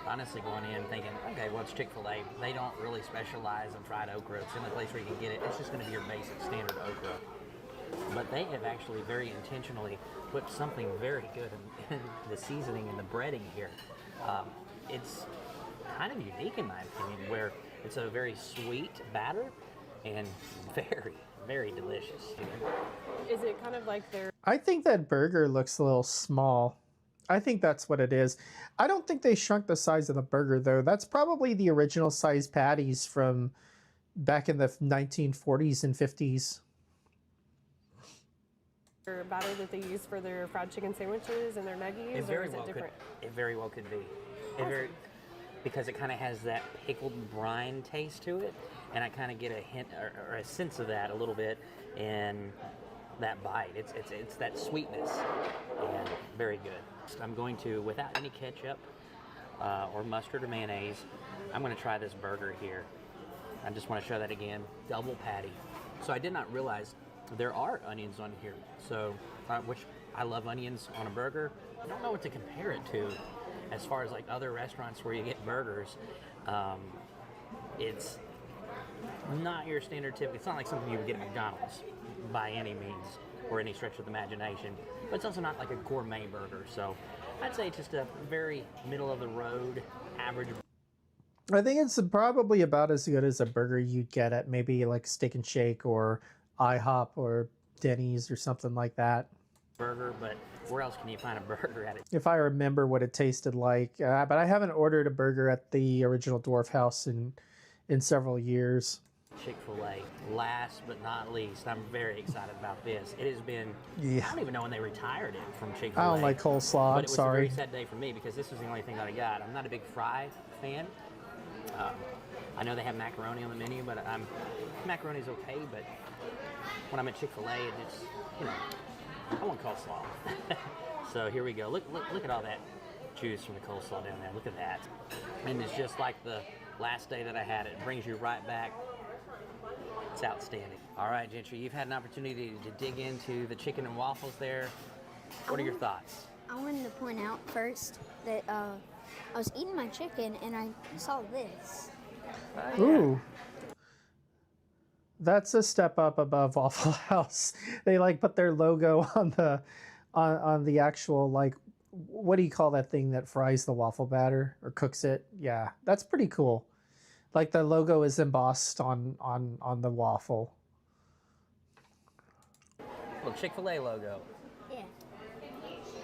honestly going in thinking, okay, well, it's Chick-fil-A. They don't really specialize in fried okra. It's the only place where you can get it. It's just going to be your basic standard okra. But they have actually very intentionally put something very good in the seasoning and the breading here. It's kind of unique in my opinion, where it's a very sweet batter and very, very delicious. Is it kind of like their I think that burger looks a little small. I think that's what it is. I don't think they shrunk the size of the burger though. That's probably the original size patties from back in the 1940s and 50s. batter that they use for their fried chicken sandwiches and their nuggies, It or very is well it different? It very well could be. Because it kind of has that pickled brine taste to it, and I kind of get a hint or a sense of that a little bit in that bite. It's that sweetness, and very good. I'm going to, without any ketchup or mustard or mayonnaise, I'm going to try this burger here. I just want to show that again, double patty. So I did not realize there are onions on here. So, which I love onions on a burger. I don't know what to compare it to as far as like other restaurants where you get burgers. It's not your standard tip. It's not like something you would get at McDonald's by any means or any stretch of the imagination. But it's also not like a gourmet burger. So I'd say it's just a very middle of the road, average. I think it's probably about as good as a burger you'd get at maybe like Steak and Shake or IHOP or Denny's or something like that. Burger, but where else can you find a burger at it? If I remember what it tasted like, but I haven't ordered a burger at the original Dwarf House in several years. Chick-fil-A, last but not least, I'm very excited about this. It has been, Yeah. I don't even know when they retired it from Chick-fil-A. I don't like coleslaw, but I'm it was sorry. a very sad day for me because this was the only thing that I got. I'm not a big fry fan. I know they have macaroni on the menu, but macaroni's okay, but when I'm at Chick-fil-A, it's, you know, I want coleslaw. So here we go. Look at all that juice from the coleslaw down there. Look at that. And it's just like the last day that I had it. It brings you right back. It's outstanding. All right, Gentry, you've had an opportunity to dig into the chicken and waffles there. What are your thoughts? I wanted to point out first that I was eating my chicken and I saw this. Ooh. That's a step up above Waffle House. They like put their logo on the actual, like, what do you call that thing that fries the waffle batter or cooks it? Yeah, that's pretty cool. Like the logo is embossed on the waffle. Well, Chick-fil-A logo. Yeah,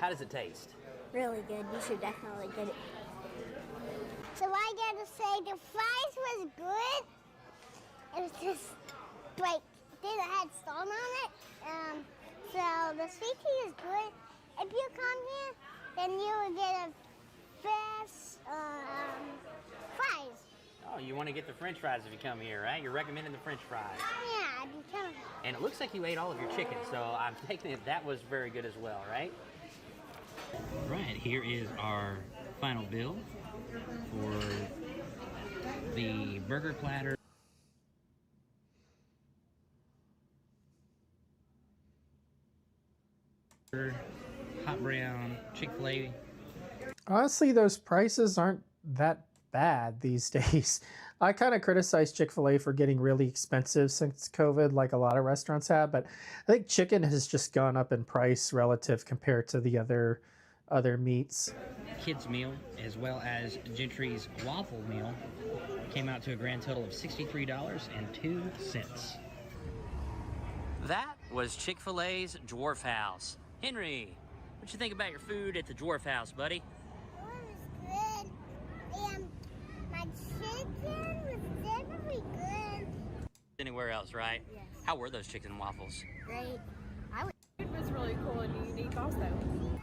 How does it taste? really good. You should definitely get it. So I gotta say the fries was good. It was just like it had salt on it. So the sweet tea is good. If you come here, then you will get a fresh fries. Oh, you want to get the French fries if you come here, right? You're recommending the French fries. Yeah, if you come. And it looks like you ate all of your chicken, so I'm taking it that was very good as well, right? Right, here is our final bill for the burger platter. Hot brown, Chick-fil-A. Honestly, those prices aren't that bad these days. I kind of criticize Chick-fil-A for getting really expensive since COVID, like a lot of restaurants have, but I think chicken has just gone up in price relative compared to the other meats. Kids meal as well as Gentry's waffle meal came out to a grand total of $63.02. That was Chick-fil-A's Dwarf House. Henry, what you think about your food at the Dwarf House, buddy? It was good. And my chicken was definitely good. Anywhere else, right? Yes. How were those chicken and waffles? Great. It was really cool and unique also.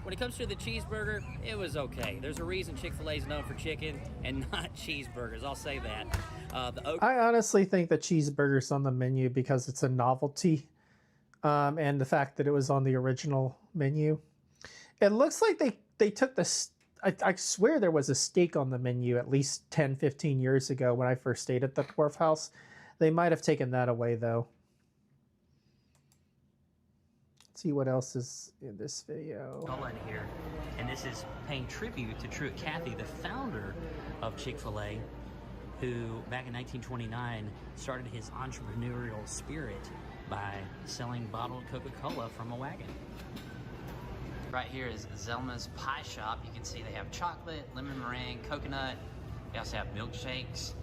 When it comes to the cheeseburger, it was okay. There's a reason Chick-fil-A is known for chicken and not cheeseburgers. I'll say that. I honestly think the cheeseburger's on the menu because it's a novelty. and the fact that it was on the original menu. It looks like they took this. I swear there was a steak on the menu at least 10, 15 years ago when I first stayed at the Dwarf House. They might have taken that away though. Let's see what else is in this video. In here, and this is paying tribute to Truett Cathy, the founder of Chick-fil-A, who back in 1929 started his entrepreneurial spirit by selling bottled Coca-Cola from a wagon. Right here is Zelma's Pie Shop. You can see they have chocolate, lemon meringue, coconut. They also have milkshakes.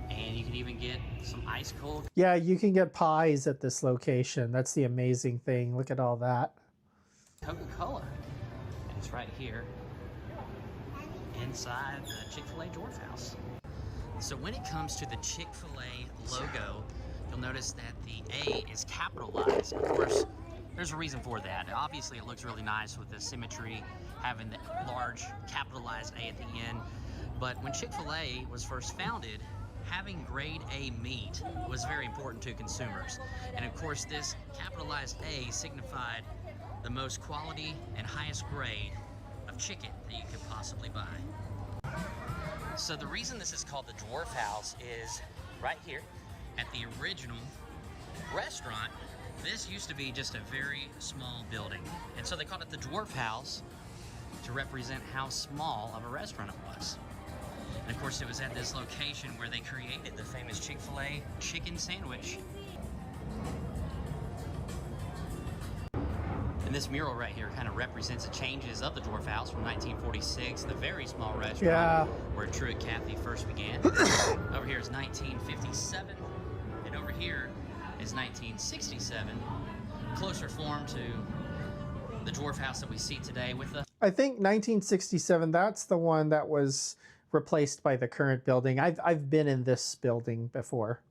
And you can even get some ice cold. Yeah, you can get pies at this location. That's the amazing thing. Look at all that. Coca-Cola. And it's right here inside the Chick-fil-A Dwarf House. So when it comes to the Chick-fil-A logo, you'll notice that the A is capitalized. Of course, there's a reason for that. Obviously, it looks really nice with the symmetry, having the large capitalized A at the end. But when Chick-fil-A was first founded, having grade A meat was very important to consumers. And of course, this capitalized A signified the most quality and highest grade of chicken that you could possibly buy. So the reason this is called the Dwarf House is right here at the original restaurant. This used to be just a very small building. And so they called it the Dwarf House to represent how small of a restaurant it was. And of course, it was at this location where they created the famous Chick-fil-A chicken sandwich. And this mural right here kind of represents the changes of the Dwarf House from 1946, the very small restaurant where Truett Cathy first began. Over here is 1957, and over here is 1967. Closer form to the Dwarf House that we see today with the... I think 1967, that's the one that was replaced by the current building. I've been in this building before.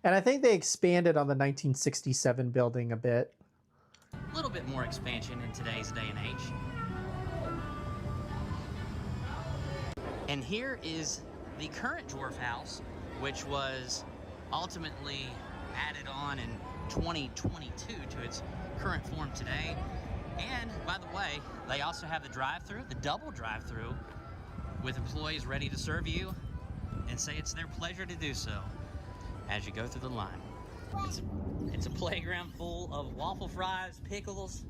And I think they expanded on the 1967 building a bit. A little bit more expansion in today's day and age. And here is the current Dwarf House, which was ultimately added on in 2022 to its current form today. And by the way, they also have the drive-through, the double drive-through, with employees ready to serve you and say it's their pleasure to do so as you go through the line. It's a playground full of waffle fries, pickles,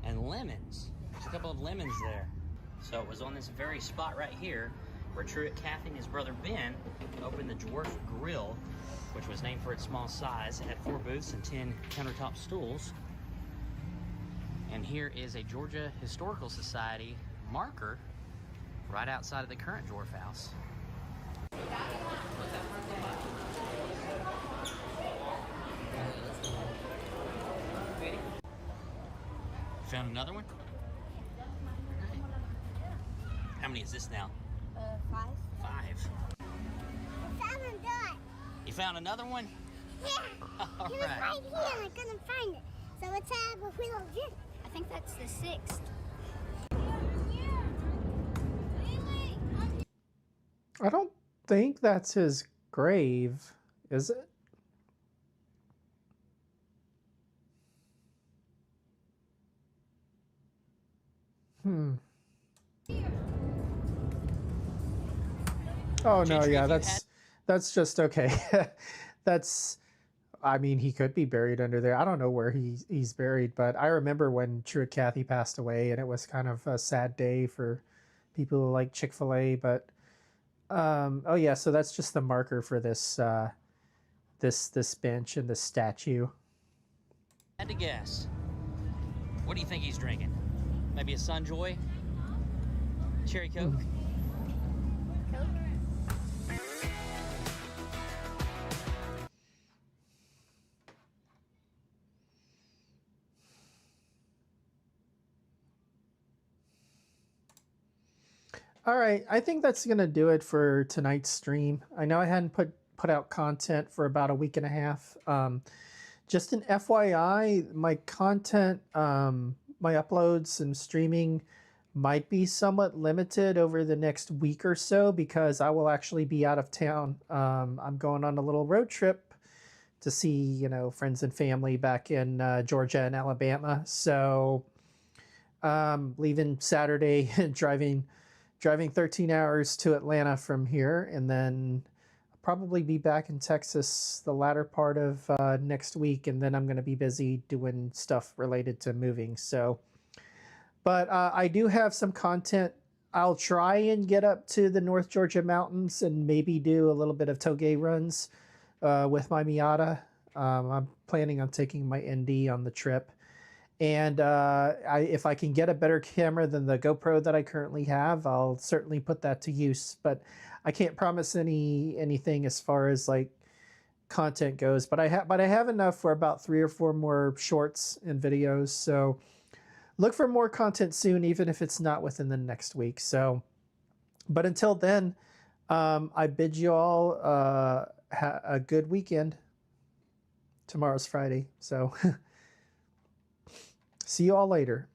and lemons. There's a couple of lemons there. So it was on this very spot right here where Truett Cathy and his brother Ben opened the Dwarf Grill, which was named for its small size. It had 4 booths and 10 countertop stools. And here is a Georgia Historical Society marker right outside of the current Dwarf House. Found another one? How many is this now? 5. 5. I found a dot. You found another one? Yeah. All It was right. right here and I couldn't find it. So it's a little drink. I think that's the 6th. I don't think that's his grave, is it? Oh no, yeah, that's just okay. That's, I mean, he could be buried under there. I don't know where he's buried, but I remember when Truett Cathy passed away, and it was kind of a sad day for people who like Chick-fil-A. But oh yeah, so that's just the marker for this this bench and this statue. Had to guess. What do you think he's drinking? Maybe a Sunjoy? Cherry Coke? All right, I think that's gonna do it for tonight's stream. I know I hadn't put out content for about a week and a half. Just an FYI, my content, my uploads and streaming might be somewhat limited over the next week or so because I will actually be out of town. I'm going on a little road trip to see, you know, friends and family back in Georgia and Alabama. So leaving Saturday and driving 13 hours to Atlanta from here, and then I'll probably be back in Texas the latter part of next week, and then I'm going to be busy doing stuff related to moving. So, but I do have some content. I'll try and get up to the North Georgia mountains and maybe do a little bit of toge runs with my Miata. I'm planning on taking my ND on the trip. And if I can get a better camera than the GoPro that I currently have, I'll certainly put that to use. But I can't promise anything as far as like content goes. But I have enough for about 3 or 4 more shorts and videos. So look for more content soon, even if it's not within the next week. So, but until then, I bid you all a good weekend. Tomorrow's Friday, so see you all later.